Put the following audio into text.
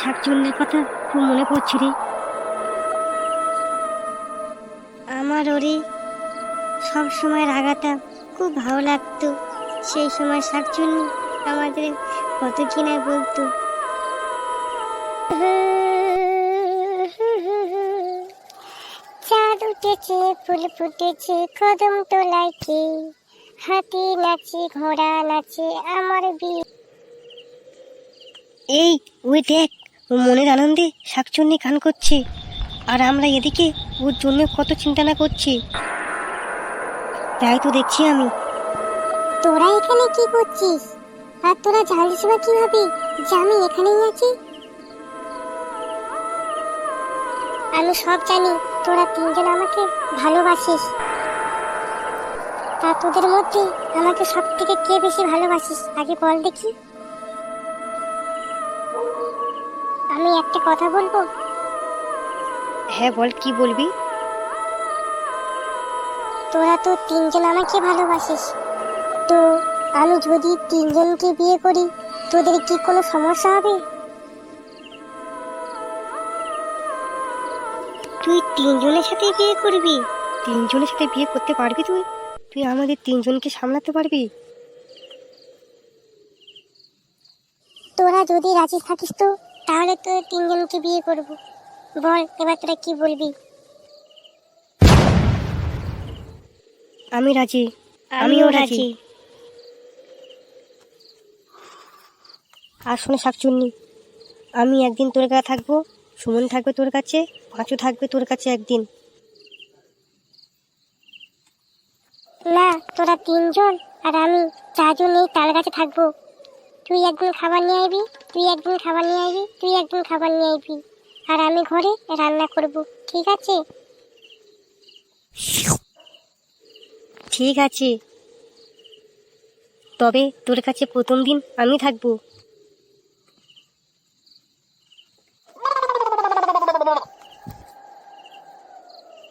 শাকচুন্নির কথা খুব মনে পড়ছে রে। আমার ওরে সব সময় রাগাটা খুব ভালো লাগতো। সেই সময় শাকচুন্নি আমাদের কত কি না বলতো। চাঁদ উঠেছে, ফুল ফুটেছে, কদম তলায় কে, হাতি নাচে, ঘোড়া নাচে, আমার বিয়ে। এই ওই দেখ, ও মনের আনন্দে শাকচুন্নি গান করছে, আর আমরা এদিকে ওর জন্য কত চিন্তা না করছি। তাই তো দেখছি আমি। তোরা এখানে কি করছিস? আর তোরা জানিস না কিভাবে যে আমি এখানেই আছি? আমি সব জানি, তোরা তিনজন আমাকে ভালোবাসিস। তা তোদের মধ্যে আমাকে সব থেকে কে বেশি ভালোবাসিস আগে বল দেখি। আমি একটা কথা বলবো? হ্যাঁ বল, কি বলবি? তোরা তো তিনজন আমাকে ভালোবাসিস, তো আমি যদি তিনজনকে বিয়ে করি তোদের কি কোনো সমস্যা হবে? তুই তিনজনের সাথে বিয়ে করবি? তিনজনের সাথে বিয়ে করতে পারবি তুই? তুই আমাদের তিনজনকে সামলাতে পারবি? তোরা যদি রাজি থাকিস তো তাহলে তো তিনজনকে বিয়ে করব। বল এবার তোরা কি বলবি? আমি রাজি। আমিও রাজি। আর শোনো শাকচুন্নি, আমি একদিন তোর কাছে থাকবো, সুমন থাকবে তোর কাছে, পাঁচু থাকবে তোর কাছে একদিন। না, তোরা তিনজন আর আমি চারজন এই তার কাছে থাকবো। তুই একদিন খাবার নিয়ে আইবি, তুই একদিন খাবার নিয়ে আইবি, তুই একদিন খাবার নিয়ে আইবি, আর আমি ঘরে রান্না করব, ঠিক আছে? ঠিক আছে, তবে তোর কাছে প্রথম দিন আমি থাকবো।